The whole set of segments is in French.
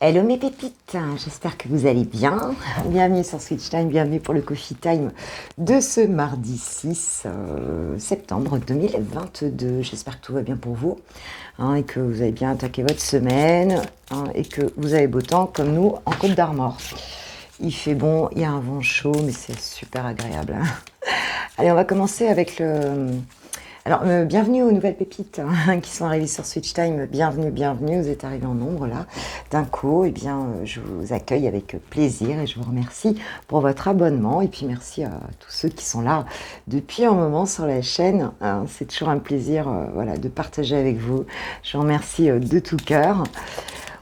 Hello mes pépites, j'espère que vous allez bien. Bienvenue sur Switch Time, bienvenue pour le Coffee Time de ce mardi 6 septembre 2022. J'espère que tout va bien pour vous et que vous avez bien attaqué votre semaine et que vous avez beau temps comme nous en Côte d'Armor. Il fait bon, il y a un vent chaud mais c'est super agréable. Allez, on va commencer avec le... Alors, bienvenue aux nouvelles pépites qui sont arrivées sur Switch Time. Bienvenue, bienvenue. Vous êtes arrivés en nombre là. D'un coup, eh bien, je vous accueille avec plaisir et je vous remercie pour votre abonnement. Et puis, merci à tous ceux qui sont là depuis un moment sur la chaîne. C'est toujours un plaisir voilà, de partager avec vous. Je vous remercie de tout cœur.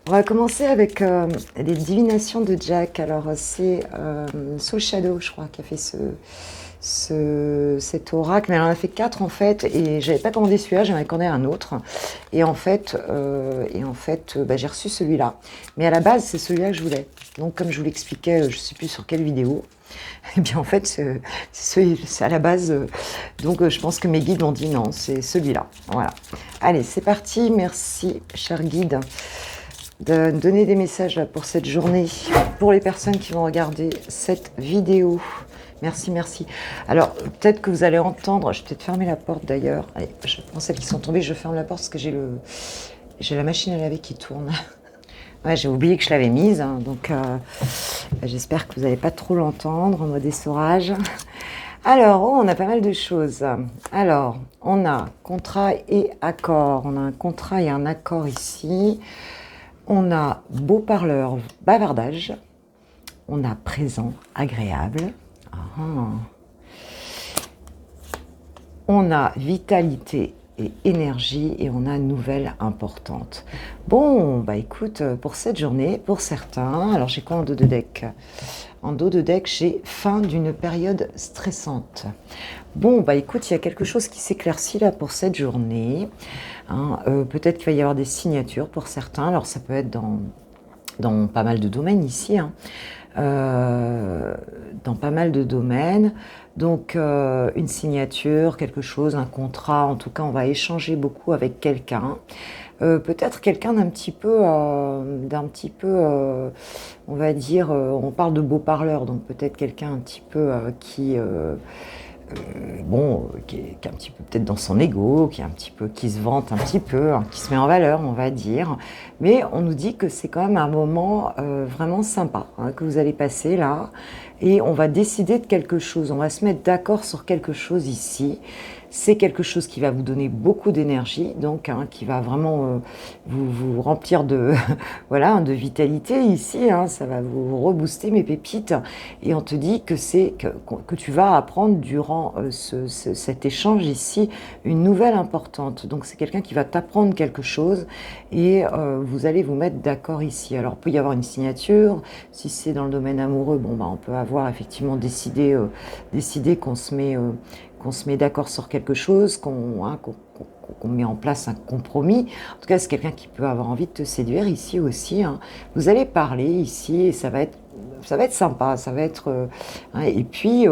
On va commencer avec les divinations de Jack. Alors, c'est Soul Shadow, je crois, qui a fait cet oracle, mais elle en a fait 4 en fait, et j'avais pas commandé celui-là, j'en avais commandé un autre, et en fait, j'ai reçu celui-là, mais à la base c'est celui-là que je voulais, donc comme je vous l'expliquais, je sais plus sur quelle vidéo, et bien en fait c'est à la base, donc je pense que mes guides m'ont dit non, c'est celui-là, voilà. Allez, c'est parti, merci cher guide de donner des messages là, pour cette journée, pour les personnes qui vont regarder cette vidéo. Merci, merci. Alors, peut-être que vous allez entendre, je vais peut-être fermer la porte d'ailleurs. Allez, je prends celles qui sont tombées, je ferme la porte parce que j'ai la machine à laver qui tourne. Ouais, j'ai oublié que je l'avais mise, donc j'espère que vous n'allez pas trop l'entendre en mode essorage. Alors, on a pas mal de choses. Alors, on a contrat et accord. On a un contrat et un accord ici. On a beau parleur, bavardage. On a présent, agréable. On a vitalité et énergie et on a nouvelle importante. Bon, bah écoute, pour cette journée, pour certains, alors j'ai quoi en dos de deck? En dos de deck, j'ai fin d'une période stressante. Bon, bah écoute, il y a quelque chose qui s'éclaircit là pour cette journée. Peut-être qu'il va y avoir des signatures pour certains. Alors ça peut être dans pas mal de domaines ici. Dans pas mal de domaines, donc une signature, quelque chose, un contrat, en tout cas on va échanger beaucoup avec quelqu'un, peut-être quelqu'un d'un petit peu, on va dire, on parle de beau parleur, donc peut-être quelqu'un un petit peu qui est un petit peu peut-être dans son ego, qui se vante un petit peu, qui se met en valeur, on va dire. Mais on nous dit que c'est quand même un moment vraiment sympa que vous allez passer là. Et on va décider de quelque chose, on va se mettre d'accord sur quelque chose ici. C'est quelque chose qui va vous donner beaucoup d'énergie, donc qui va vraiment vous remplir de voilà, de vitalité ici. Ça va vous rebooster mes pépites. Et on te dit que que tu vas apprendre durant cet échange ici une nouvelle importante. Donc c'est quelqu'un qui va t'apprendre quelque chose et vous allez vous mettre d'accord ici. Alors il peut y avoir une signature. Si c'est dans le domaine amoureux, bon on peut avoir effectivement décidé qu'on se met d'accord sur quelque chose, qu'on met en place un compromis. En tout cas, c'est quelqu'un qui peut avoir envie de te séduire ici aussi. Vous allez parler ici et ça va être sympa, ça va être... et puis,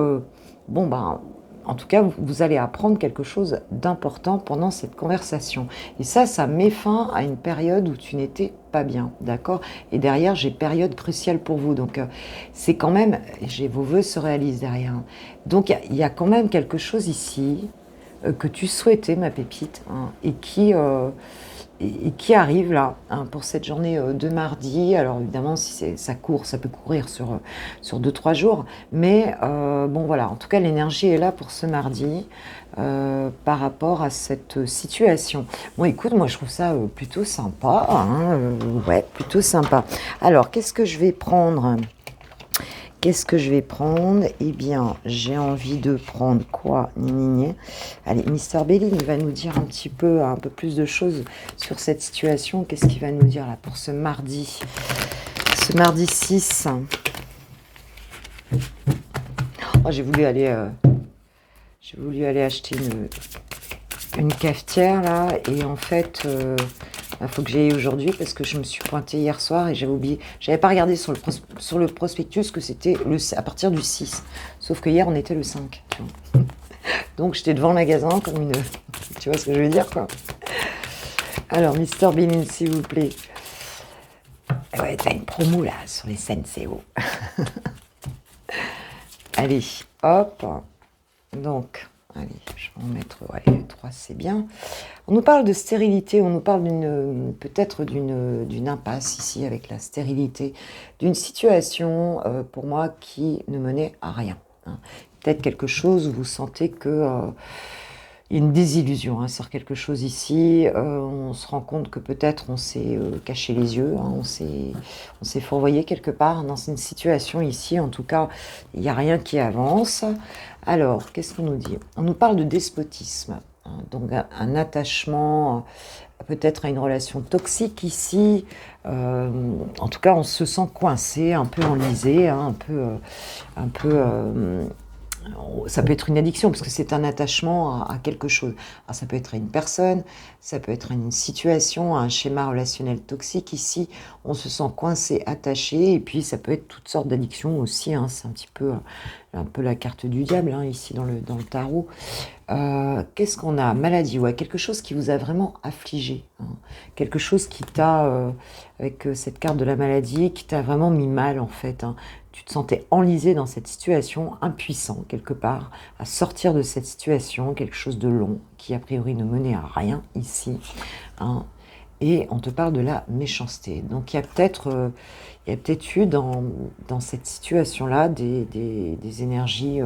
en tout cas, vous allez apprendre quelque chose d'important pendant cette conversation. Et ça met fin à une période où tu n'étais pas bien, d'accord? Et derrière, j'ai période cruciale pour vous. Donc, c'est quand même... vos vœux se réalisent derrière. Donc, il y a quand même quelque chose ici que tu souhaitais, ma pépite, et qui arrive là, pour cette journée de mardi. Alors évidemment, si ça court, ça peut courir sur 2-3 jours, mais voilà, en tout cas l'énergie est là pour ce mardi par rapport à cette situation. Bon écoute, moi je trouve ça plutôt sympa, ouais, plutôt sympa. Alors qu'est-ce que je vais prendre ? Eh bien, j'ai envie de prendre quoi? Allez, Mister Belly, il va nous dire un peu plus de choses sur cette situation. Qu'est-ce qu'il va nous dire là pour ce mardi 6. Oh, j'ai voulu aller acheter une cafetière là, et en fait... il faut que j'y aille aujourd'hui parce que je me suis pointée hier soir et j'avais oublié. J'avais pas regardé sur le prospectus que c'était à partir du 6. Sauf que hier, on était le 5. Tu vois. Donc, j'étais devant le magasin comme une... Tu vois ce que je veux dire, quoi. Alors, Mister Bean, s'il vous plaît. Ouais, ouais, t'as une promo là sur les Senseo. Allez, hop. Donc, allez, je vais en mettre, ouais, 3 c'est bien. On nous parle de stérilité, on nous parle peut-être d'une impasse ici avec la stérilité, d'une situation pour moi qui ne menait à rien. Hein. Peut-être quelque chose où vous sentez que il y a une désillusion, hein, sur quelque chose ici, on se rend compte que peut-être on s'est caché les yeux, hein, on s'est fourvoyé quelque part dans une situation ici, en tout cas, il n'y a rien qui avance. Alors, qu'est-ce qu'on nous dit? On nous parle de despotisme, hein, donc un attachement peut-être à une relation toxique ici, en tout cas on se sent coincé, un peu enlisé, hein, un peu ça peut être une addiction parce que c'est un attachement à quelque chose. Alors, ça peut être à une personne, ça peut être à une situation, à un schéma relationnel toxique. Ici, on se sent coincé, attaché, et puis ça peut être toutes sortes d'addictions aussi. Hein. C'est un peu la carte du diable hein, ici dans le tarot. Qu'est-ce qu'on a? Maladie, ouais, quelque chose qui vous a vraiment affligé. Hein. Quelque chose qui t'a, avec cette carte de la maladie, qui t'a vraiment mis mal en fait. Hein. Tu te sentais enlisé dans cette situation, impuissant quelque part, à sortir de cette situation, quelque chose de long, qui a priori ne menait à rien ici. Hein. Et on te parle de la méchanceté. Donc il y a peut-être eu dans cette situation-là des énergies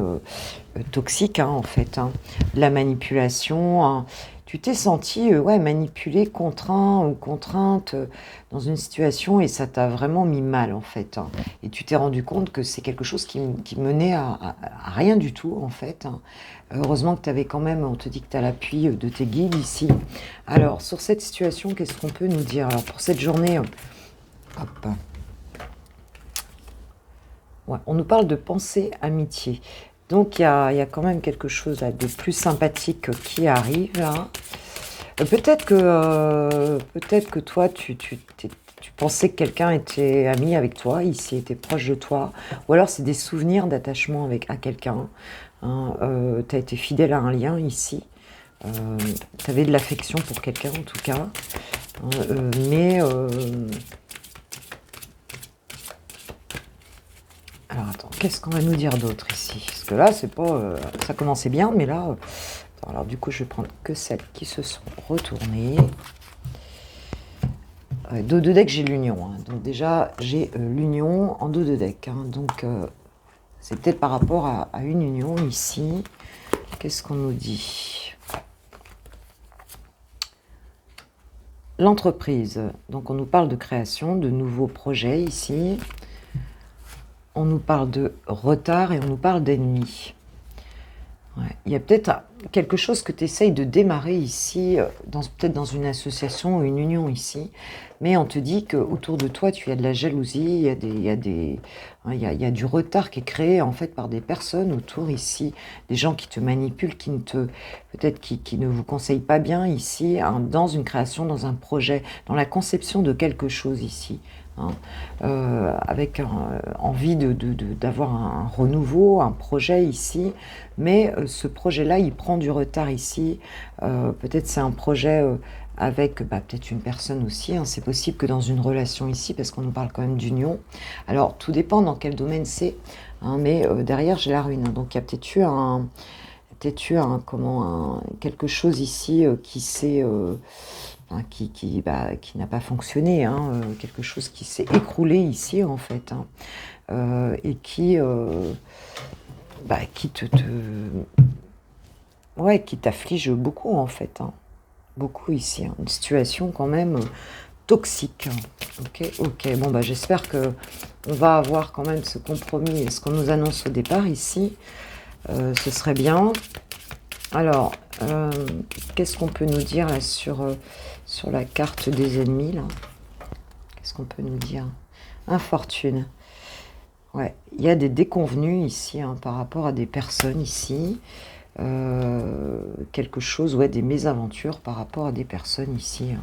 toxiques, hein, en fait. Hein. De la manipulation. Hein. Tu t'es senti ouais, manipulé, contraint ou contrainte dans une situation et ça t'a vraiment mis mal, en fait. Hein. Et tu t'es rendu compte que c'est quelque chose qui menait à rien du tout, en fait. Hein. Heureusement que tu avais quand même, on te dit que tu as l'appui de tes guides ici. Alors, sur cette situation, qu'est-ce qu'on peut nous dire? Alors, pour cette journée, hop. Ouais, on nous parle de pensée, amitié. Donc, il y a quand même quelque chose là, de plus sympathique qui arrive, là. Peut-être que toi, tu pensais que quelqu'un était ami avec toi, ici, était proche de toi. Ou alors, c'est des souvenirs d'attachement à quelqu'un. Hein, tu as été fidèle à un lien ici. Tu avais de l'affection pour quelqu'un en tout cas. Mais alors attends, qu'est-ce qu'on va nous dire d'autre ici? Parce que là, c'est pas. Ça commençait bien, mais là. Attends, alors du coup, je vais prendre que celles qui se sont retournées. Dos de deck, j'ai l'union. Hein. Donc déjà, j'ai l'union en dos de deck. Hein. Donc c'est peut-être par rapport à une union ici. Qu'est-ce qu'on nous dit? L'entreprise. Donc on nous parle de création, de nouveaux projets ici. On nous parle de retard et on nous parle d'ennemis. Ouais. Il y a peut-être quelque chose que tu essayes de démarrer ici, peut-être dans une association ou une union ici, mais on te dit qu'autour de toi, tu as de la jalousie, il y a du retard qui est créé en fait par des personnes autour ici, des gens qui te manipulent, peut-être qui ne vous conseillent pas bien ici, hein, dans une création, dans un projet, dans la conception de quelque chose ici. Hein, avec envie d'avoir un renouveau, un projet ici, mais ce projet-là, il prend du retard ici. Peut-être c'est un projet avec peut-être une personne aussi, hein. C'est possible que dans une relation ici, parce qu'on nous parle quand même d'union. Alors, tout dépend dans quel domaine c'est, hein, mais derrière, j'ai la ruine. Hein. Donc, il y a peut-être eu quelque chose ici qui s'est... Hein, qui n'a pas fonctionné, hein, quelque chose qui s'est écroulé ici en fait, hein, et qui qui t'afflige beaucoup en fait, hein, beaucoup ici, hein, une situation quand même toxique. Hein. Ok, bon j'espère que on va avoir quand même ce compromis et ce qu'on nous annonce au départ ici, ce serait bien. Alors, qu'est-ce qu'on peut nous dire là sur la carte des ennemis là? Qu'est-ce qu'on peut nous dire? Infortune. Ouais, il y a des déconvenus ici hein, par rapport à des personnes ici. Quelque chose, ouais, des mésaventures par rapport à des personnes ici. Hein.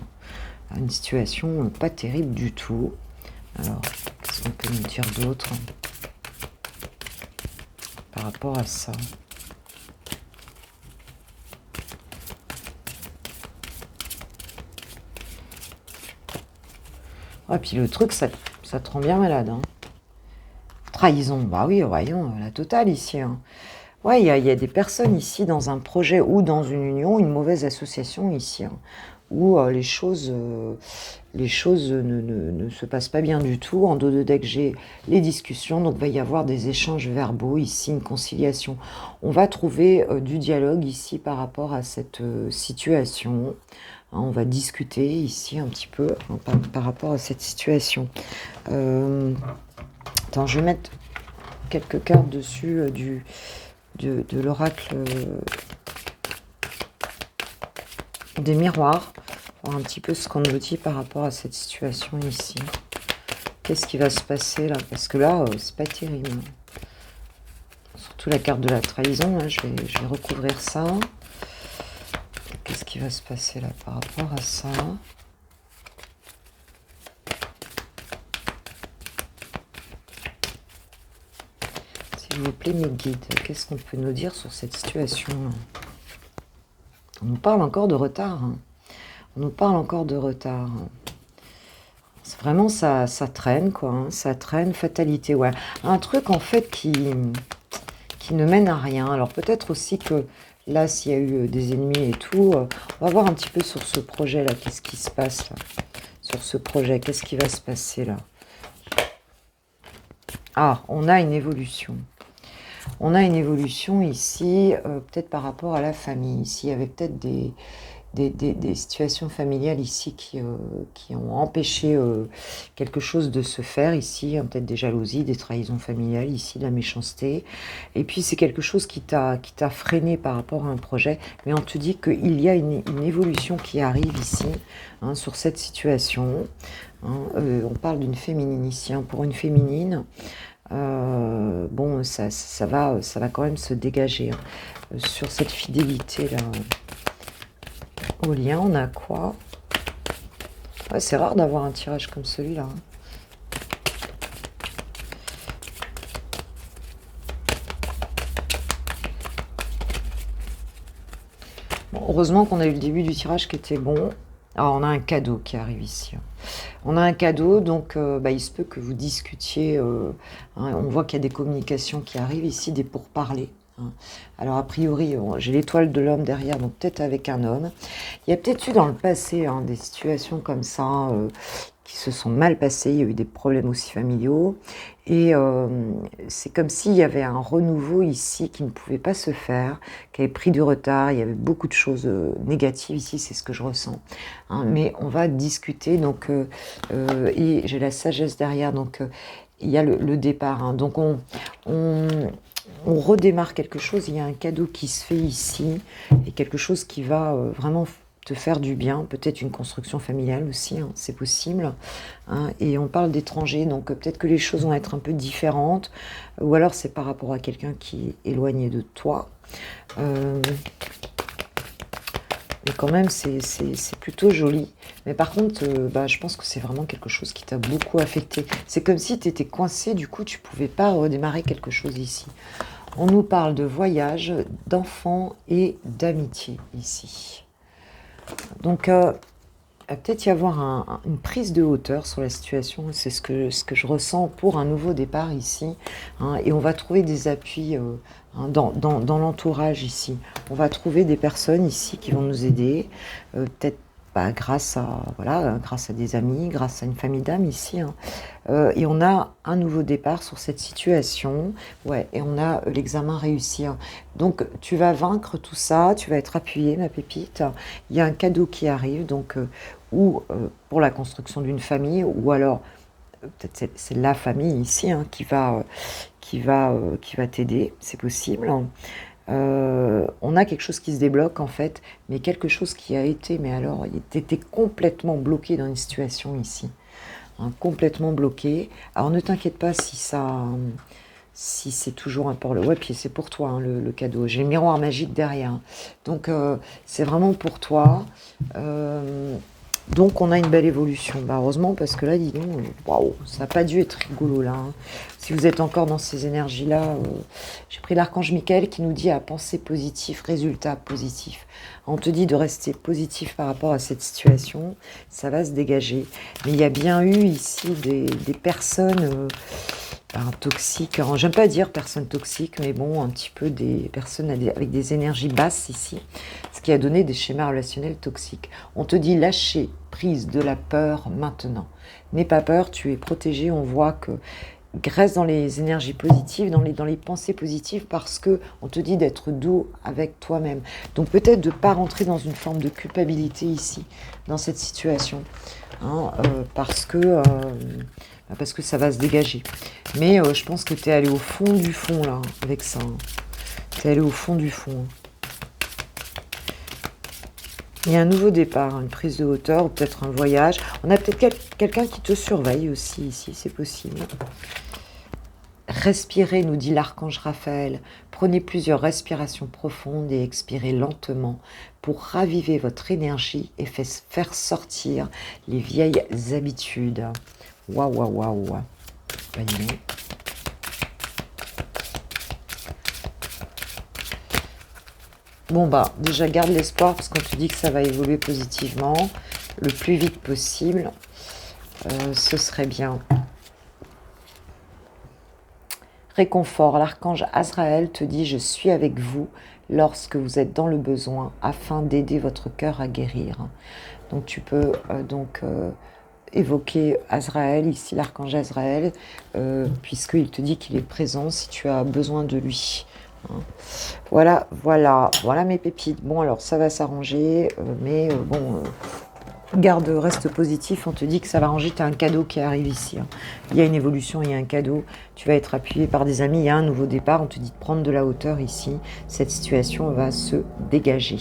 Une situation pas terrible du tout. Alors, qu'est-ce qu'on peut nous dire d'autre par rapport à ça? Et puis le truc, Ça te rend bien malade, hein. Trahison, bah oui, voyons, la totale ici, hein. Ouais, il y a des personnes ici dans un projet ou dans une union, une mauvaise association ici, hein, où les choses ne se passent pas bien du tout. En dos de deck, j'ai les discussions, donc il va y avoir des échanges verbaux ici, une conciliation. On va trouver du dialogue ici par rapport à cette situation. Hein, on va discuter ici un petit peu hein, par rapport à cette situation. Attends, je vais mettre quelques cartes dessus de l'oracle des miroirs, voir un petit peu ce qu'on nous dit par rapport à cette situation ici. Qu'est-ce qui va se passer là? Parce que là, c'est pas terrible. Surtout la carte de la trahison, hein, je vais recouvrir ça. Qu'est-ce qui va se passer là par rapport à ça? S'il vous plaît, mes guides, qu'est-ce qu'on peut nous dire sur cette situation là? On nous parle encore de retard. Hein. On nous parle encore de retard. C'est vraiment, ça traîne, quoi. Hein. Ça traîne, fatalité, ouais. Un truc, en fait, qui ne mène à rien. Alors, peut-être aussi que là, s'il y a eu des ennemis et tout, on va voir un petit peu sur ce projet-là. Qu'est-ce qui se passe, là? Sur ce projet, qu'est-ce qui va se passer, là? Ah, on a une évolution. On a une évolution ici, peut-être par rapport à la famille. Ici, il y avait peut-être des situations familiales ici qui ont empêché quelque chose de se faire ici, hein, peut-être des jalousies, des trahisons familiales ici, de la méchanceté. Et puis c'est quelque chose qui t'a freiné par rapport à un projet, mais on te dit qu'il y a une évolution qui arrive ici, hein, sur cette situation. Hein. On parle d'une féminine ici, hein, pour une féminine. Bon, ça va quand même se dégager hein. Sur cette fidélité là au lien. On a quoi? Ouais, c'est rare d'avoir un tirage comme celui-là. Hein. Bon, heureusement qu'on a eu le début du tirage qui était bon. Alors, on a un cadeau qui arrive ici. Hein. On a un cadeau, donc il se peut que vous discutiez. Hein, on voit qu'il y a des communications qui arrivent ici, des pourparlers. Hein. Alors, a priori, j'ai l'étoile de l'homme derrière, donc peut-être avec un homme. Il y a peut-être eu dans le passé hein, des situations comme ça qui se sont mal passées. Il y a eu des problèmes aussi familiaux. Et c'est comme s'il y avait un renouveau ici qui ne pouvait pas se faire, qui avait pris du retard. Il y avait beaucoup de choses négatives ici, c'est ce que je ressens. Hein, mais on va discuter, donc, et j'ai la sagesse derrière, donc il y a le départ. Hein, donc on redémarre quelque chose, il y a un cadeau qui se fait ici, et quelque chose qui va vraiment te faire du bien, peut-être une construction familiale aussi, hein, c'est possible. Hein, et on parle d'étrangers, donc peut-être que les choses vont être un peu différentes, ou alors c'est par rapport à quelqu'un qui est éloigné de toi. Mais quand même, c'est plutôt joli. Mais par contre, je pense que c'est vraiment quelque chose qui t'a beaucoup affecté. C'est comme si tu étais coincé, du coup, tu pouvais pas redémarrer quelque chose ici. On nous parle de voyage, d'enfants et d'amitié ici. Donc, peut-être y avoir une prise de hauteur sur la situation. C'est ce que je ressens pour un nouveau départ ici. Hein, et on va trouver des appuis hein, dans l'entourage ici. On va trouver des personnes ici qui vont nous aider. Peut-être grâce à des amis, grâce à une famille d'âmes ici. Hein. Et on a un nouveau départ sur cette situation. Ouais, et on a l'examen réussi. Hein. Donc, tu vas vaincre tout ça, tu vas être appuyée, ma pépite. Il y a un cadeau qui arrive, donc, ou pour la construction d'une famille, ou alors, peut-être c'est la famille ici hein, qui va t'aider, c'est possible. On a quelque chose qui se débloque en fait, mais quelque chose qui a été, mais alors, il était complètement bloqué dans une situation ici. Hein, complètement bloqué. Alors, ne t'inquiète pas si c'est toujours un port le puis c'est pour toi hein, le cadeau. J'ai le miroir magique derrière. Donc c'est vraiment pour toi. Donc on a une belle évolution. Bah, heureusement, parce que là, dis donc, waouh, ça n'a pas dû être rigolo là, hein. Si vous êtes encore dans ces énergies-là, j'ai pris l'archange Michael qui nous dit à penser positif, résultat positif. On te dit de rester positif par rapport à cette situation, ça va se dégager. Mais il y a bien eu ici des personnes toxiques. Alors, j'aime pas dire personnes toxiques, mais bon, un petit peu des personnes avec des énergies basses ici, ce qui a donné des schémas relationnels toxiques. On te dit lâcher prise de la peur maintenant. N'aie pas peur, tu es protégé. On voit que reste dans les énergies positives, dans les pensées positives, parce que on te dit d'être doux avec toi-même. Donc peut-être de ne pas rentrer dans une forme de culpabilité ici, dans cette situation, hein, parce que ça va se dégager. Mais je pense que tu es allé au fond du fond, là, avec ça. Hein. Tu es allé au fond du fond. Il y a un nouveau départ, une prise de hauteur, ou peut-être un voyage. On a peut-être quelqu'un qui te surveille aussi ici, c'est possible. Respirez, nous dit l'archange Raphaël. Prenez plusieurs respirations profondes et expirez lentement pour raviver votre énergie et faire sortir les vieilles habitudes. Waouh, waouh, waouh. Bon bah, déjà garde l'espoir parce qu'on te dit que ça va évoluer positivement le plus vite possible. Ce serait bien. Réconfort, l'archange Azraël te dit « Je suis avec vous lorsque vous êtes dans le besoin afin d'aider votre cœur à guérir. » Donc tu peux évoquer Azraël, ici l'archange Azraël, puisqu'il te dit qu'il est présent si tu as besoin de lui. Voilà mes pépites. Bon alors ça va s'arranger, mais reste positif, on te dit que ça va ranger, tu as un cadeau qui arrive ici. Hein. Il y a une évolution, il y a un cadeau, tu vas être appuyé par des amis, il y a un nouveau départ, on te dit de prendre de la hauteur ici, cette situation va se dégager.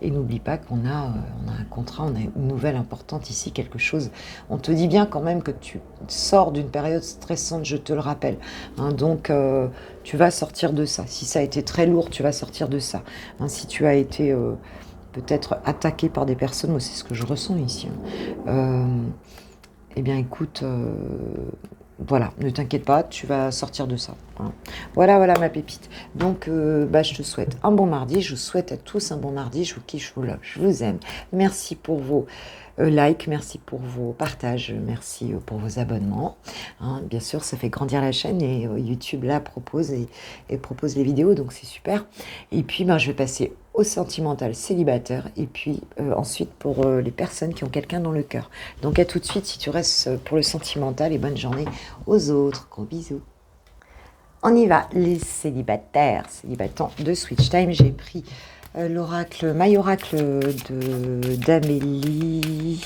Et n'oublie pas qu'on a un contrat, on a une nouvelle importante ici, quelque chose. On te dit bien quand même que tu sors d'une période stressante, je te le rappelle. Hein, donc tu vas sortir de ça. Si ça a été très lourd, tu vas sortir de ça. Hein, si tu as été... peut-être attaqué par des personnes, moi c'est ce que je ressens ici. Eh bien écoute, voilà, ne t'inquiète pas, tu vas sortir de ça. Hein. Voilà ma pépite. Donc je te souhaite un bon mardi, je vous souhaite à tous un bon mardi, je vous kiffe, je vous love, je vous aime. Merci pour vos likes, merci pour vos partages, merci pour vos abonnements. Hein, bien sûr, ça fait grandir la chaîne et YouTube là propose et propose les vidéos, donc c'est super. Et puis je vais passer au sentimental célibataire et puis ensuite pour les personnes qui ont quelqu'un dans le cœur. Donc à tout de suite si tu restes pour le sentimental et bonne journée aux autres. Gros bisous. On y va, les célibatants de Switch Time. J'ai pris l'oracle, My Oracle d'Amélie.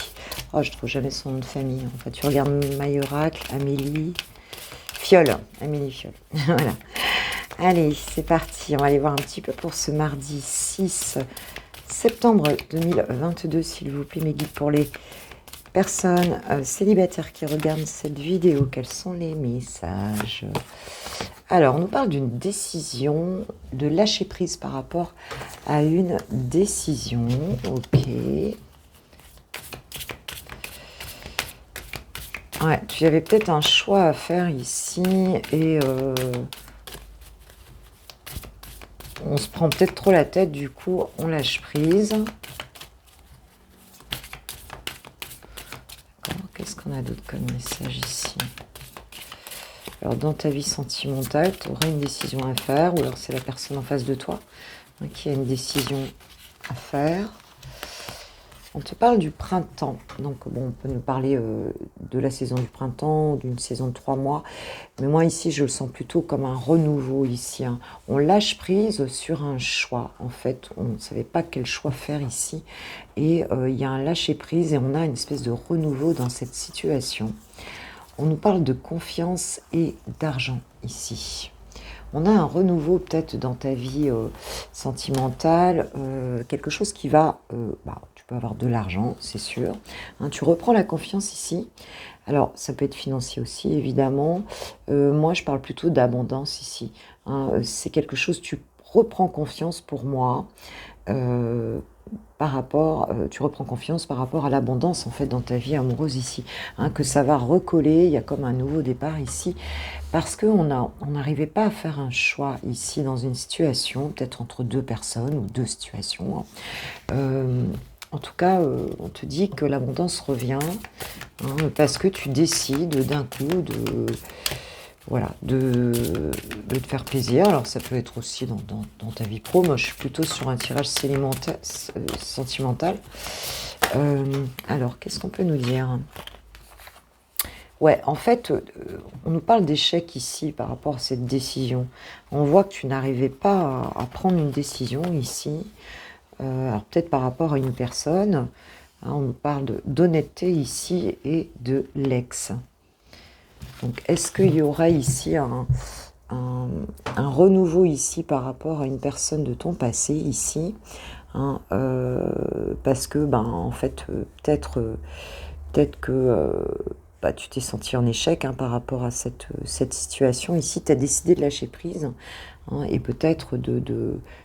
Oh, je trouve jamais son nom de famille. En fait, tu regardes My Oracle, Amélie Fiole. Voilà. Allez, c'est parti. On va aller voir un petit peu pour ce mardi 6 septembre 2022, s'il vous plaît, mes guides pour les personnes célibataires qui regardent cette vidéo. Quels sont les messages? Alors, on nous parle d'une décision, de lâcher prise par rapport à une décision. Ok. Ouais, tu avais peut-être un choix à faire ici et on se prend peut-être trop la tête, du coup, on lâche prise. Qu'est-ce qu'on a d'autre comme message ici? Alors, dans ta vie sentimentale, tu aurais une décision à faire, ou alors c'est la personne en face de toi qui a une décision à faire. On te parle du printemps. Donc, bon, on peut nous parler de la saison du printemps, d'une saison de 3 mois. Mais moi, ici, je le sens plutôt comme un renouveau ici. Hein. On lâche prise sur un choix. En fait, on ne savait pas quel choix faire ici. Et il y a un lâcher prise et on a une espèce de renouveau dans cette situation. On nous parle de confiance et d'argent ici. On a un renouveau peut-être dans ta vie sentimentale, quelque chose qui va... tu peux avoir de l'argent, c'est sûr. Hein, tu reprends la confiance ici. Alors, ça peut être financier aussi, évidemment. Moi, je parle plutôt d'abondance ici. Hein, c'est quelque chose, tu reprends confiance pour moi. par rapport, tu reprends confiance par rapport à l'abondance en fait dans ta vie amoureuse ici, hein, que ça va recoller, il y a comme un nouveau départ ici, parce qu'on n'arrivait pas à faire un choix ici dans une situation, peut-être entre deux personnes ou deux situations, hein. En tout cas, on te dit que l'abondance revient, hein, parce que tu décides d'un coup voilà, de te faire plaisir. Alors ça peut être aussi dans ta vie pro. Moi je suis plutôt sur un tirage sentimental. Alors qu'est-ce qu'on peut nous dire? Ouais, en fait, on nous parle d'échec ici par rapport à cette décision. On voit que tu n'arrivais pas à prendre une décision ici. Alors peut-être par rapport à une personne, hein, on nous parle d'honnêteté ici et de l'ex. Donc est-ce qu'il y aura ici un renouveau ici par rapport à une personne de ton passé ici, hein, parce que ben en fait peut-être que bah, tu t'es senti en échec, hein, par rapport à cette situation ici, tu as décidé de lâcher prise, hein, et peut-être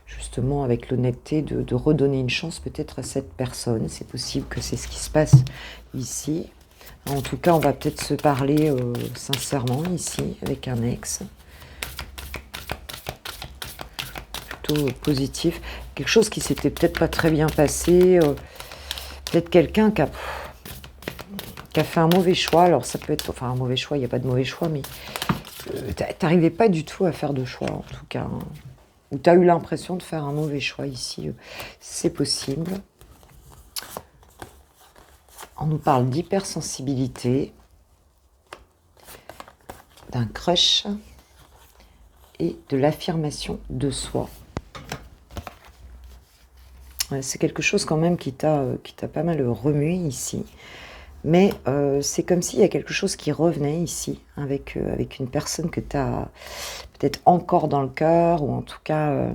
justement avec l'honnêteté de redonner une chance peut-être à cette personne. C'est possible que c'est ce qui se passe ici. En tout cas, on va peut-être se parler sincèrement ici avec un ex. Plutôt positif. Quelque chose qui s'était peut-être pas très bien passé. Peut-être quelqu'un qui a fait un mauvais choix. Alors ça peut être, enfin un mauvais choix, il n'y a pas de mauvais choix, mais t'arrivais pas du tout à faire de choix en tout cas, hein. Ou tu as eu l'impression de faire un mauvais choix ici. C'est possible. On nous parle d'hypersensibilité, d'un crush et de l'affirmation de soi. Ouais, c'est quelque chose quand même qui t'a pas mal remué ici. Mais c'est comme s'il y a quelque chose qui revenait ici, avec une personne que tu as peut-être encore dans le cœur, ou en tout cas,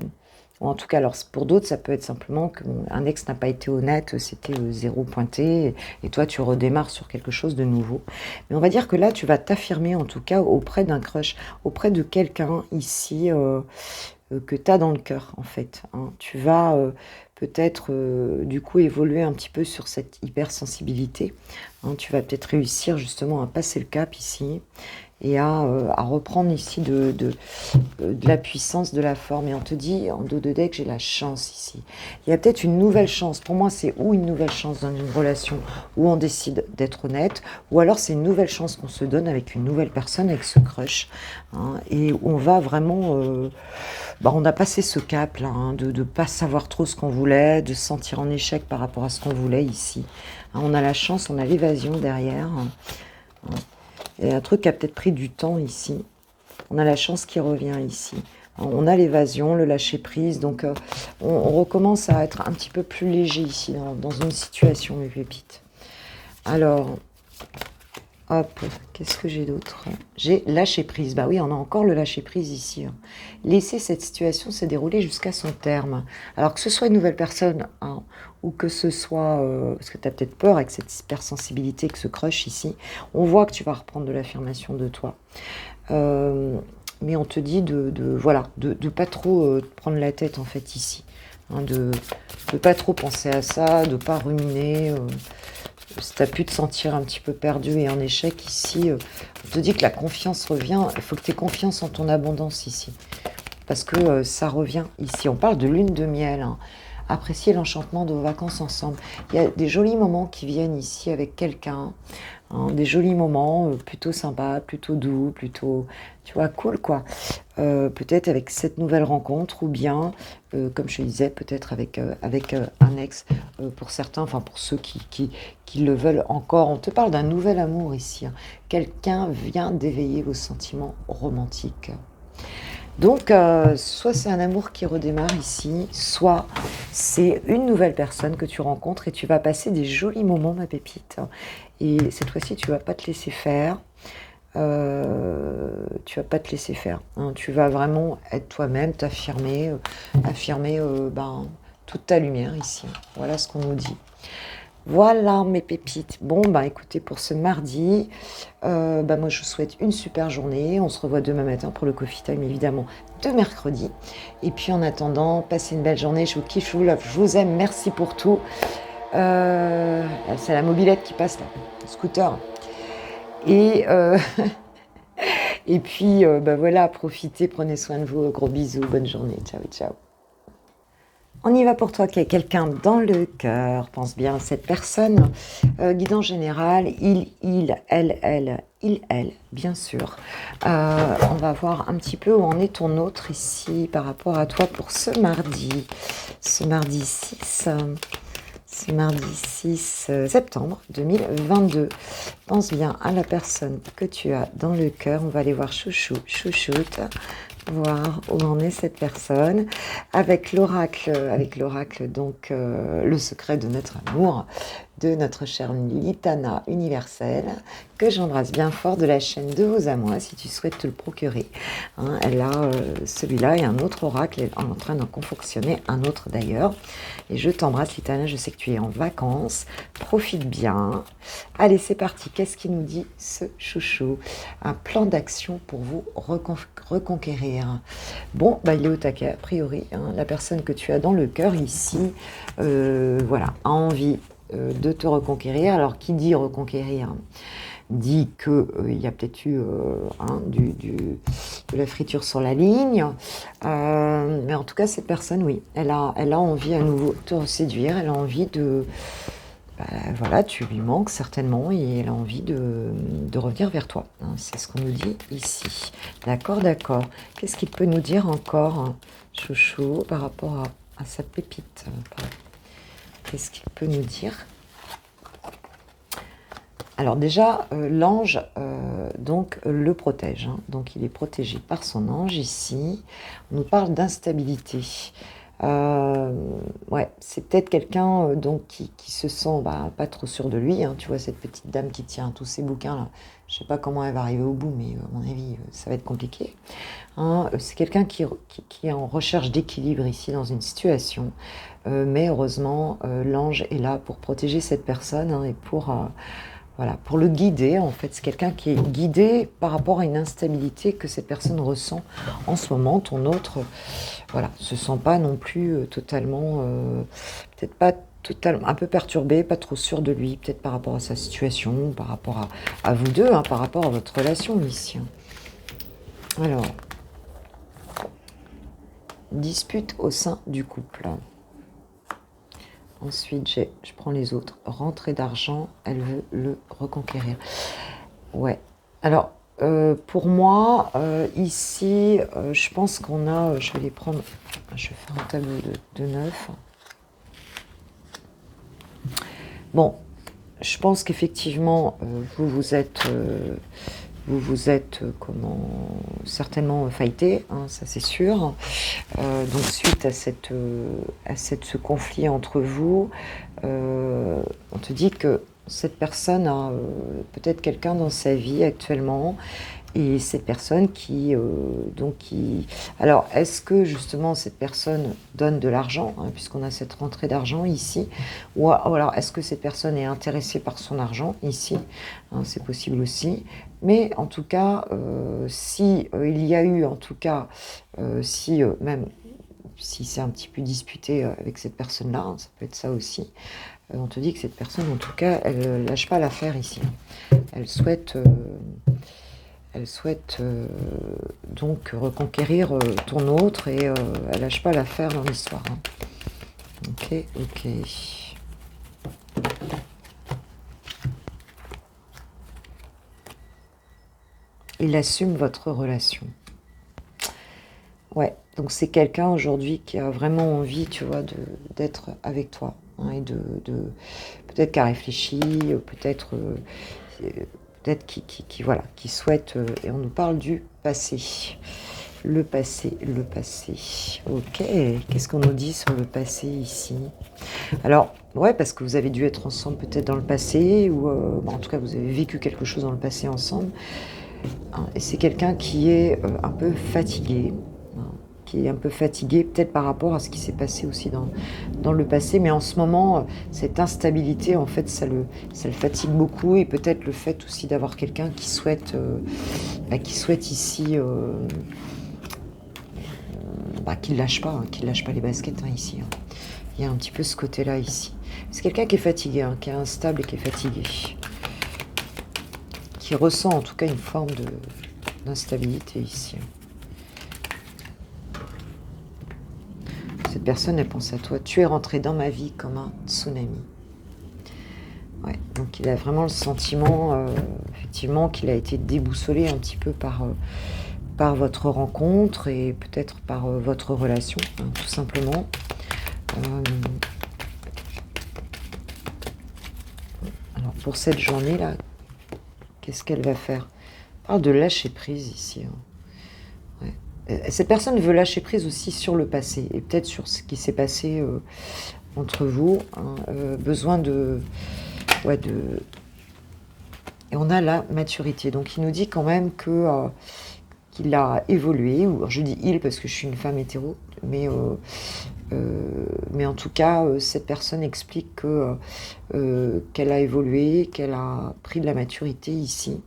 alors pour d'autres, ça peut être simplement qu'un ex n'a pas été honnête, c'était zéro pointé, et toi tu redémarres sur quelque chose de nouveau. Mais on va dire que là, tu vas t'affirmer en tout cas auprès d'un crush, auprès de quelqu'un ici que tu as dans le cœur en fait, hein. Tu vas peut-être du coup évoluer un petit peu sur cette hypersensibilité, hein. Tu vas peut-être réussir justement à passer le cap ici et à reprendre ici de la puissance, de la forme. Et on te dit, en dos de deck, j'ai la chance ici. Il y a peut-être une nouvelle chance. Pour moi, c'est ou une nouvelle chance dans une relation où on décide d'être honnête, ou alors c'est une nouvelle chance qu'on se donne avec une nouvelle personne, avec ce crush, hein, et où on va vraiment... on a passé ce cap là, hein, de ne pas savoir trop ce qu'on voulait, de se sentir en échec par rapport à ce qu'on voulait ici, hein. On a la chance, on a l'évasion derrière, hein. Il y a un truc qui a peut-être pris du temps ici. On a la chance qui revient ici. On a l'évasion, le lâcher prise. Donc, on recommence à être un petit peu plus léger ici, dans une situation, mes pépites. Alors, hop, qu'est-ce que j'ai d'autre? J'ai lâché prise. Bah oui, on a encore le lâcher prise ici, hein. Laisser cette situation se dérouler jusqu'à son terme. Alors que ce soit une nouvelle personne, hein, ou que ce soit... parce que tu as peut-être peur avec cette hypersensibilité, que ce crush ici. On voit que tu vas reprendre de l'affirmation de toi. Mais on te dit voilà, de pas trop te prendre la tête en fait ici, hein, de pas trop penser à ça, de pas ruminer. Si tu as pu te sentir un petit peu perdu et en échec ici, on te dit que la confiance revient. Il faut que tu aies confiance en ton abondance ici, parce que ça revient ici. On parle de lune de miel, hein. Apprécier l'enchantement de vos vacances ensemble. Il y a des jolis moments qui viennent ici avec quelqu'un, hein, des jolis moments plutôt sympas, plutôt doux, plutôt, tu vois, cool quoi. Peut-être avec cette nouvelle rencontre, ou bien, comme je disais, peut-être avec un ex, pour certains, enfin pour ceux qui le veulent encore. On te parle d'un nouvel amour ici, hein. Quelqu'un vient d'éveiller vos sentiments romantiques. Donc, soit c'est un amour qui redémarre ici, soit c'est une nouvelle personne que tu rencontres et tu vas passer des jolis moments, ma pépite. Et cette fois-ci, tu vas pas te laisser faire. Tu vas pas te laisser faire, hein. Tu vas vraiment être toi-même, t'affirmer, affirmer toute ta lumière ici. Voilà ce qu'on nous dit. Voilà mes pépites. Bon, bah écoutez, pour ce mardi, moi je vous souhaite une super journée. On se revoit demain matin pour le coffee time, évidemment, de mercredi. Et puis en attendant, passez une belle journée. Je vous kiffe, je vous love, je vous aime. Merci pour tout. C'est la mobilette qui passe là, le scooter. Et, et puis, voilà, profitez, prenez soin de vous. Gros bisous, bonne journée. Ciao, ciao. On y va pour toi qui est quelqu'un dans le cœur. Pense bien à cette personne. Guidance générale, elle, bien sûr. On va voir un petit peu où en est ton autre ici par rapport à toi pour ce mardi. Ce mardi 6. C'est mardi 6 septembre 2022. Pense bien à la personne que tu as dans le cœur. On va aller voir chouchoute, voir où en est cette personne. Avec l'oracle, donc le secret de notre amour, de notre chère Litana universelle, que j'embrasse bien fort, de la chaîne de vos amours, si tu souhaites te le procurer. Hein, elle a celui-là et un autre oracle, elle est en train d'en confectionner un autre d'ailleurs. Et je t'embrasse Litana, je sais que tu es en vacances, profite bien. Allez, c'est parti, qu'est-ce qu'il nous dit ce chouchou? Un plan d'action pour vous reconquérir. Bon, il est au taquet, a priori. Hein, la personne que tu as dans le cœur ici, voilà, a envie de te reconquérir. Alors, qui dit reconquérir dit qu'il y a peut-être eu de la friture sur la ligne. Mais en tout cas, cette personne, oui, elle a envie à nouveau de te séduire. Elle a envie de... voilà, tu lui manques certainement et elle a envie de revenir vers toi. Hein, c'est ce qu'on nous dit ici. D'accord. Qu'est-ce qu'il peut nous dire encore, chouchou, par rapport à sa pépite? Qu'est-ce qu'il peut nous dire? Alors déjà, l'ange donc le protège. Hein, donc il est protégé par son ange ici. On nous parle d'instabilité. Ouais, c'est peut-être quelqu'un donc qui se sent pas trop sûr de lui. Hein, tu vois cette petite dame qui tient tous ces bouquins là. Je sais pas comment elle va arriver au bout, mais à mon avis, ça va être compliqué. Hein, c'est quelqu'un qui est en recherche d'équilibre ici dans une situation. Mais heureusement, l'ange est là pour protéger cette personne hein, et voilà, pour le guider, en fait, c'est quelqu'un qui est guidé par rapport à une instabilité que cette personne ressent en ce moment. Ton autre, voilà, se sent pas non plus totalement, peut-être pas totalement, un peu perturbé, pas trop sûr de lui, peut-être par rapport à sa situation, par rapport à vous deux, hein, par rapport à votre relation ici. Alors, dispute au sein du couple. Ensuite, je prends les autres. Rentrée d'argent, elle veut le reconquérir. Ouais. Alors, pour moi, ici, je pense qu'on a... je vais les prendre... Je vais faire un tableau de 9. Bon, je pense qu'effectivement, vous êtes certainement fighté, hein, ça c'est sûr. Donc suite à ce conflit entre vous, on te dit que cette personne a peut-être quelqu'un dans sa vie actuellement. Et cette personne alors, est-ce que justement cette personne donne de l'argent, hein, puisqu'on a cette rentrée d'argent ici, ou alors est-ce que cette personne est intéressée par son argent ici, hein, c'est possible aussi. Mais en tout cas, si il y a eu, en tout cas, même si c'est un petit peu disputé avec cette personne-là, hein, ça peut être ça aussi. On te dit que cette personne, en tout cas, elle lâche pas l'affaire ici. Elle souhaite donc reconquérir ton autre et elle lâche pas l'affaire dans l'histoire. Hein. Ok. Il assume votre relation. Ouais, donc c'est quelqu'un aujourd'hui qui a vraiment envie, tu vois, d'être avec toi. Hein, et peut-être qu'à réfléchir, peut-être qui souhaite, et on nous parle du passé. Le passé. Ok, qu'est-ce qu'on nous dit sur le passé ici? Alors, ouais, parce que vous avez dû être ensemble peut-être dans le passé, ou en tout cas vous avez vécu quelque chose dans le passé ensemble. Hein, et c'est quelqu'un qui est un peu fatigué, hein, qui est un peu fatigué, peut-être par rapport à ce qui s'est passé aussi dans le passé. Mais en ce moment, cette instabilité, en fait, ça le fatigue beaucoup. Et peut-être le fait aussi d'avoir quelqu'un qui souhaite ici, qu'il ne lâche pas les baskets ici. Il y a un petit peu ce côté-là ici. C'est quelqu'un qui est fatigué, qui est instable et qui est fatigué. Qui ressent en tout cas une forme d'instabilité ici. Cette personne, elle pense à toi. Tu es rentré dans ma vie comme un tsunami. Ouais, donc il a vraiment le sentiment, effectivement, qu'il a été déboussolé un petit peu par votre rencontre et peut-être par votre relation, tout simplement. Alors pour cette journée-là, qu'est-ce qu'elle va faire? On parle de lâcher prise ici. Ouais. Cette personne veut lâcher prise aussi sur le passé et peut-être sur ce qui s'est passé entre vous. Besoin de... Ouais, et on a la maturité. Donc il nous dit quand même qu'il a évolué. Ou je dis il parce que je suis une femme hétéro, mais en tout cas, cette personne explique qu'elle a évolué, qu'elle a pris de la maturité ici.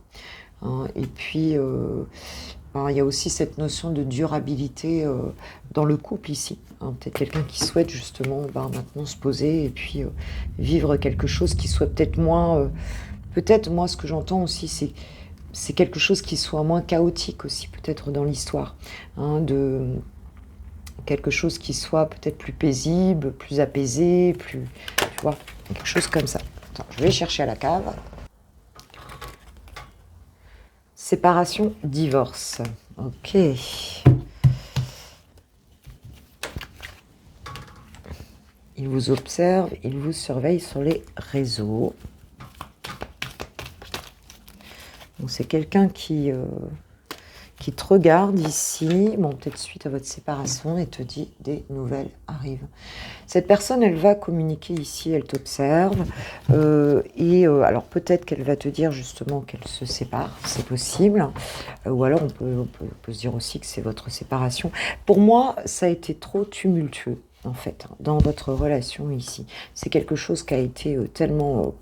Et puis, il y a aussi cette notion de durabilité dans le couple ici. Peut-être quelqu'un qui souhaite justement maintenant se poser et puis vivre quelque chose qui soit peut-être moins... peut-être, moi, ce que j'entends aussi, c'est quelque chose qui soit moins chaotique aussi, peut-être dans l'histoire. De quelque chose qui soit peut-être plus paisible, plus apaisé, plus... Tu vois, quelque chose comme ça. Attends, je vais chercher à la cave. Séparation, divorce. Ok. Il vous observe, il vous surveille sur les réseaux. Donc c'est quelqu'un qui te regarde ici, peut-être suite à votre séparation, et te dit des nouvelles arrivent. Cette personne, elle va communiquer ici, elle t'observe, alors peut-être qu'elle va te dire justement qu'elle se sépare, c'est possible, ou alors on peut se dire aussi que c'est votre séparation. Pour moi, ça a été trop tumultueux, en fait, dans votre relation ici. C'est quelque chose qui a été tellement...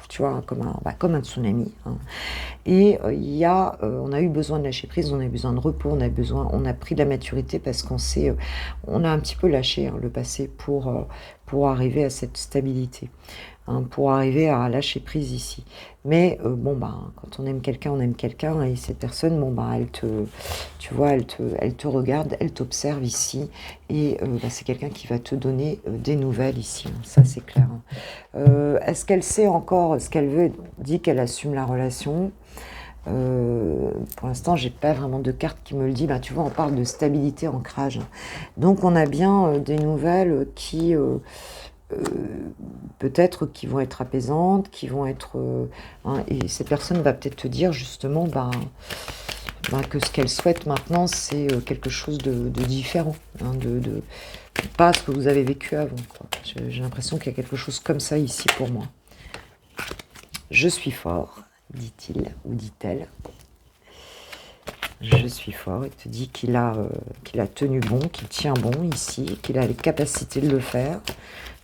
tu vois, comme un tsunami. Et on a eu besoin de lâcher prise, on a eu besoin de repos, on a pris de la maturité parce on a un petit peu lâché le passé pour arriver à cette stabilité, pour arriver à lâcher prise ici. Mais quand on aime quelqu'un, et cette personne, elle te regarde, elle t'observe ici, et c'est quelqu'un qui va te donner des nouvelles ici, ça c'est clair. Est-ce qu'elle sait encore ce qu'elle veut? Elle dit qu'elle assume la relation. Pour l'instant, j'ai pas vraiment de carte qui me le dit. Tu vois, on parle de stabilité, ancrage. Donc, on a bien des nouvelles qui peut-être qui vont être apaisantes, qui vont être... et cette personne va peut-être te dire justement que ce qu'elle souhaite maintenant, c'est quelque chose de différent, pas ce que vous avez vécu avant, quoi. J'ai l'impression qu'il y a quelque chose comme ça ici pour moi. Je suis fort, dit-il ou dit-elle. Je suis fort. Il te dit qu'il a tenu bon, qu'il tient bon ici, qu'il a les capacités de le faire.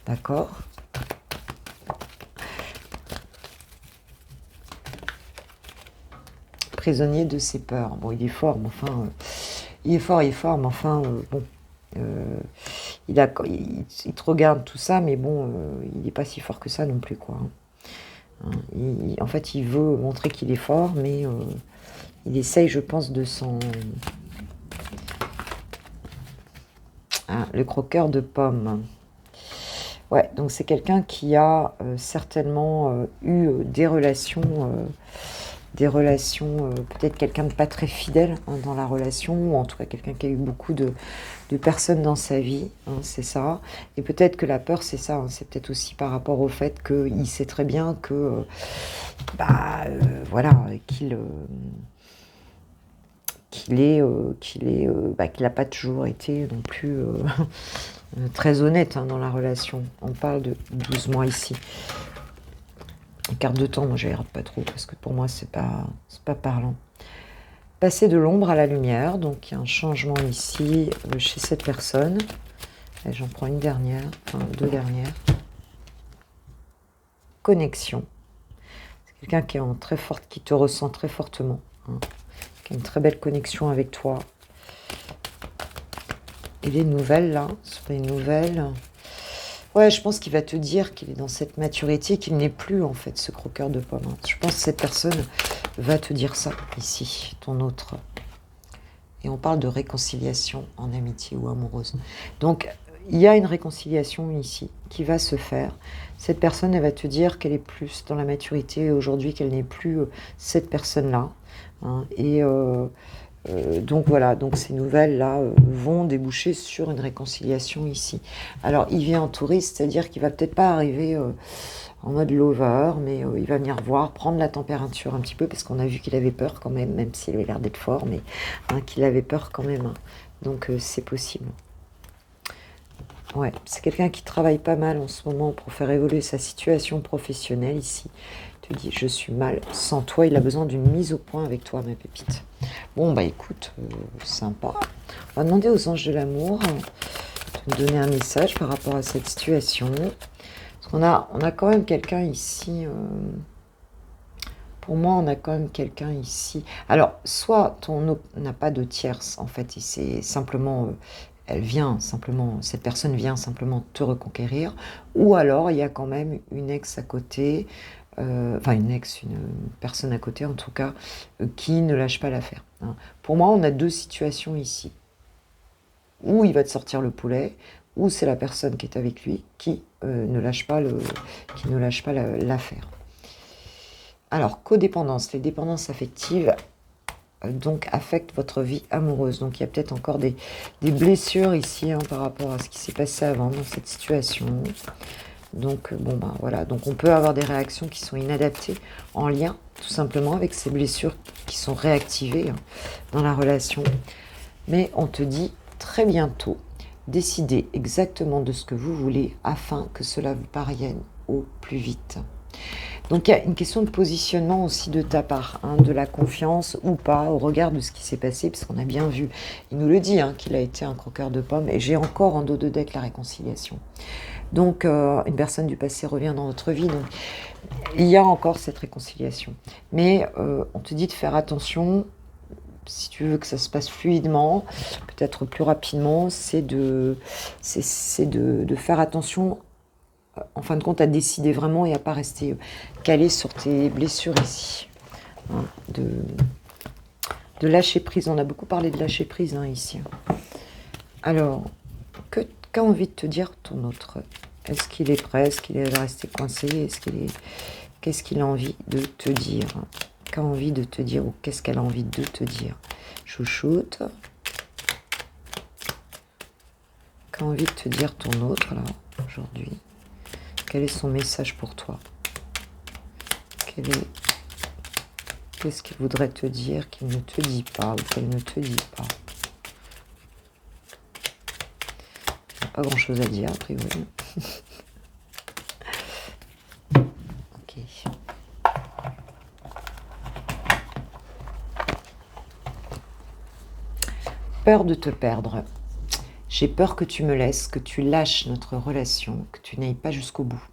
D'accord? Prisonnier de ses peurs. Bon, il est fort, mais enfin... il est fort, mais enfin... il te regarde tout ça, mais bon, il n'est pas si fort que ça non plus, quoi. En fait, il veut montrer qu'il est fort, mais il essaye, je pense, de s'en... le croqueur de pommes. Ouais, donc c'est quelqu'un qui a certainement eu des relations, peut-être quelqu'un de pas très fidèle dans la relation, ou en tout cas quelqu'un qui a eu beaucoup de personnes dans sa vie, c'est ça. Et peut-être que la peur, c'est ça, c'est peut-être aussi par rapport au fait qu'il sait très bien que, qu'il n'a pas toujours été non plus très honnête dans la relation. On parle de 12 mois ici. Les cartes de temps, moi je les regarde pas trop parce que pour moi c'est pas parlant. passer de l'ombre à la lumière. Donc, il y a un changement ici chez cette personne. J'en prends une dernière, enfin 2 dernières. Connexion. C'est quelqu'un qui est en très forte, qui te ressent très fortement, hein, qui a une très belle connexion avec toi. Et les nouvelles, là, ce sont les nouvelles. Ouais, je pense qu'il va te dire qu'il est dans cette maturité, qu'il n'est plus, en fait, ce croqueur de pommes. Hein. Je pense que cette personne va te dire ça, ici, ton autre. Et on parle de réconciliation en amitié ou amoureuse. Donc, il y a une réconciliation ici qui va se faire. Cette personne, elle va te dire qu'elle est plus dans la maturité aujourd'hui, qu'elle n'est plus cette personne-là. Hein. Et donc voilà, donc ces nouvelles-là vont déboucher sur une réconciliation ici. Alors, il vient en touriste, c'est-à-dire qu'il va peut-être pas arriver en mode lover, mais il va venir voir, prendre la température un petit peu, parce qu'on a vu qu'il avait peur quand même s'il avait l'air d'être fort, mais hein, qu'il avait peur quand même. Hein. Donc, c'est possible. Ouais, c'est quelqu'un qui travaille pas mal en ce moment pour faire évoluer sa situation professionnelle ici. Il te dit, je suis mal sans toi. Il a besoin d'une mise au point avec toi, ma pépite. Bon, bah écoute, sympa. On va demander aux anges de l'amour de nous donner un message par rapport à cette situation. Parce qu'on a quand même quelqu'un ici... pour moi, on a quand même quelqu'un ici. Alors, soit ton n'a pas de tierce, en fait, c'est simplement... elle vient simplement, cette personne vient simplement te reconquérir, ou alors il y a quand même une ex à côté, enfin une personne à côté en tout cas, qui ne lâche pas l'affaire. Hein. Pour moi, on a 2 situations ici. Ou il va te sortir le poulet, ou c'est la personne qui est avec lui qui ne lâche pas l'affaire. Alors, codépendance, les dépendances affectives, donc affecte votre vie amoureuse. Donc il y a peut-être encore des blessures ici hein, par rapport à ce qui s'est passé avant dans cette situation. Donc bon ben voilà, donc on peut avoir des réactions qui sont inadaptées en lien tout simplement avec ces blessures qui sont réactivées hein, dans la relation. Mais on te dit très bientôt, décidez exactement de ce que vous voulez afin que cela vous parvienne au plus vite. Donc il y a une question de positionnement aussi de ta part, hein, de la confiance ou pas au regard de ce qui s'est passé, parce qu'on a bien vu, il nous le dit, hein, qu'il a été un croqueur de pommes, et j'ai encore en dos de deck la réconciliation. Donc une personne du passé revient dans votre vie, donc il y a encore cette réconciliation. Mais on te dit de faire attention, si tu veux que ça se passe fluidement, peut-être plus rapidement, c'est de faire attention en fin de compte, à décider vraiment et à ne pas rester calé sur tes blessures ici. Hein, de lâcher prise. On a beaucoup parlé de lâcher prise hein, ici. Alors, qu'a envie de te dire ton autre? Est-ce qu'il est prêt? Est-ce qu'il est resté coincé? Qu'est-ce qu'il a envie de te dire? Qu'a envie de te dire ou qu'est-ce qu'elle a envie de te dire? Chouchoute. Qu'a envie de te dire ton autre, là, aujourd'hui? Quel est son message pour toi? Qu'est-ce qu'il voudrait te dire qu'il ne te dit pas ou qu'elle ne te dit pas? Il n'y a pas grand-chose à dire, a priori. Ok. Peur de te perdre. J'ai peur que tu me laisses, que tu lâches notre relation, que tu n'ailles pas jusqu'au bout.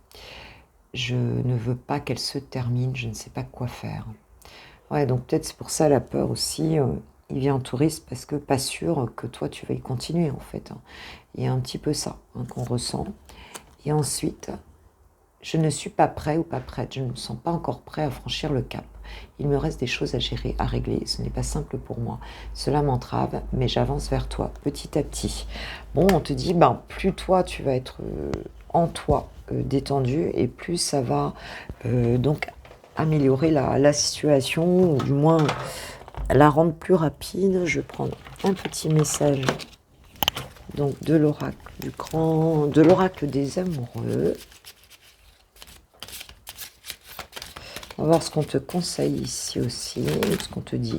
Je ne veux pas qu'elle se termine, je ne sais pas quoi faire. Ouais, donc peut-être c'est pour ça la peur aussi. Il vient en touriste parce que pas sûr que toi tu vas y continuer en fait. Hein. Il y a un petit peu ça hein, qu'on ressent. Et ensuite, je ne suis pas prêt ou pas prête, je ne me sens pas encore prêt à franchir le cap. Il me reste des choses à gérer, à régler, ce n'est pas simple pour moi. Cela m'entrave, mais j'avance vers toi petit à petit. Bon, on te dit, ben, plus toi tu vas être en toi détendu, et plus ça va donc améliorer la situation, ou du moins la rendre plus rapide. Je vais prendre un petit message donc de l'oracle de l'oracle des amoureux. On va voir ce qu'on te conseille ici aussi, ce qu'on te dit.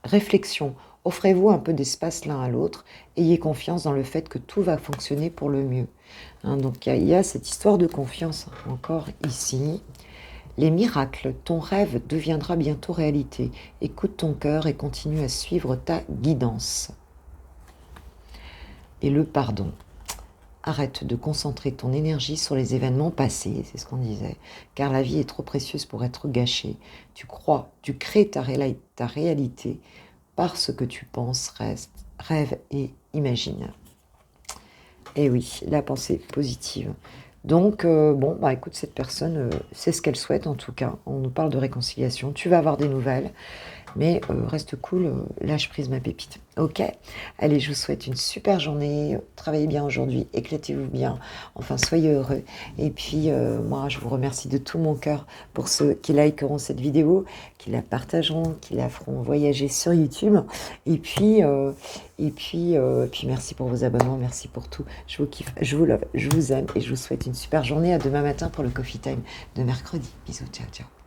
Réflexion. Offrez-vous un peu d'espace l'un à l'autre. Ayez confiance dans le fait que tout va fonctionner pour le mieux. Hein, donc il y a cette histoire de confiance encore ici. Les miracles, ton rêve deviendra bientôt réalité. Écoute ton cœur et continue à suivre ta guidance. Et le pardon. Arrête de concentrer ton énergie sur les événements passés, c'est ce qu'on disait, car la vie est trop précieuse pour être gâchée. Tu crées ta réalité par ce que tu penses, rêve et imagine. Et oui, la pensée positive. Donc, bon, bah écoute, cette personne, c'est ce qu'elle souhaite en tout cas. On nous parle de réconciliation. Tu vas avoir des nouvelles, mais reste cool, lâche prise ma pépite. Ok? Allez, je vous souhaite une super journée. Travaillez bien aujourd'hui, éclatez-vous bien. Enfin, soyez heureux. Et puis, moi, je vous remercie de tout mon cœur pour ceux qui likeront cette vidéo, qui la partageront, qui la feront voyager sur YouTube. Et puis, merci pour vos abonnements, merci pour tout. Je vous kiffe, je vous love, je vous aime et je vous souhaite une super journée. À demain matin pour le Coffee Time de mercredi. Bisous, ciao, ciao.